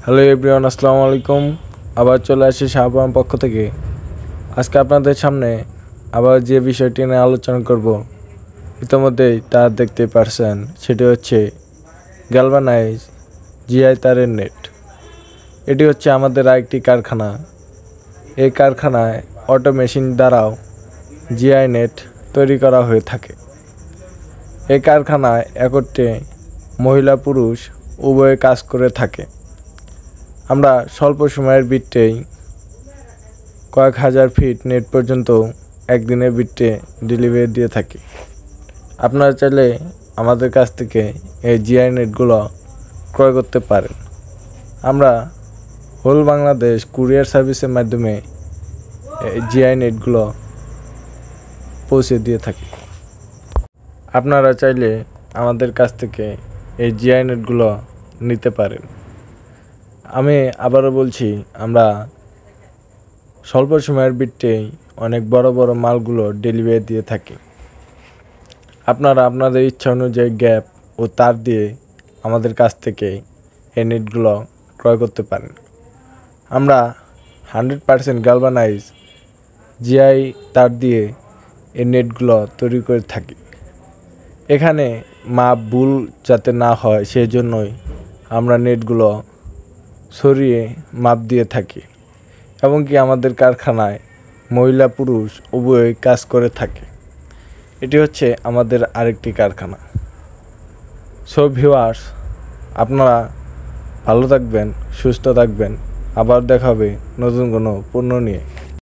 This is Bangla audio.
হ্যালো এভরিওয়ান, আসসালামু আলাইকুম। আবার চলে আসি শাহবাম পক্ষ থেকে। আজকে আপনাদের সামনে আবার যে বিষয়টি নিয়ে আলোচনা করব, ইতিমধ্যেই তা দেখতে পারছেন, সেটি হচ্ছে গ্যালভানাইজ জিআই তারের নেট। এটি হচ্ছে আমাদের আরেকটি কারখানা। এই কারখানায় অটো মেশিন দ্বারাও জিআই নেট তৈরি করা হয়ে থাকে। এই কারখানায় একত্রে মহিলা পুরুষ উভয়ে কাজ করে থাকে। আমরা স্বল্প সময়ের ভিত্তিতেই কয়েক হাজার ফিট নেট পর্যন্ত একদিনের ভিত্তিতে ডেলিভারি দিয়ে থাকি। আপনারা চাইলে আমাদের কাছ থেকে এই জিআই নেটগুলো ক্রয় করতে পারেন। আমরা হোল বাংলাদেশ কুরিয়ার সার্ভিসের মাধ্যমে এই জিআই নেটগুলো পৌঁছে দিয়ে থাকি। আপনারা চাইলে আমাদের কাছ থেকে এই জিআই নেটগুলো নিতে পারেন। আমি আবারও বলছি, আমরা স্বল্প সময়ের ভিত্তিতেই অনেক বড় বড় মালগুলো ডেলিভারি দিয়ে থাকি। আপনারা আপনাদের ইচ্ছা অনুযায়ী গ্যাপ ও তার দিয়ে আমাদের কাছ থেকে এই নেটগুলো ক্রয় করতে পারেন। আমরা 100% গ্যালভানাইজ জিআই তার দিয়ে এই নেটগুলো তৈরি করে থাকি। এখানে মাপ ভুল যাতে না হয় সেই জন্যই আমরা নেটগুলো সরিয়ে মাপ দিয়ে থাকি। এমনকি আমাদের কারখানায় মহিলা পুরুষ উভয়ই কাজ করে থাকে। এটি হচ্ছে আমাদের আরেকটি কারখানা। সো ভিউয়ার্স, আপনারা ভালো থাকবেন, সুস্থ থাকবেন। আবার দেখা হবে নতুন কোনো পণ্য নিয়ে।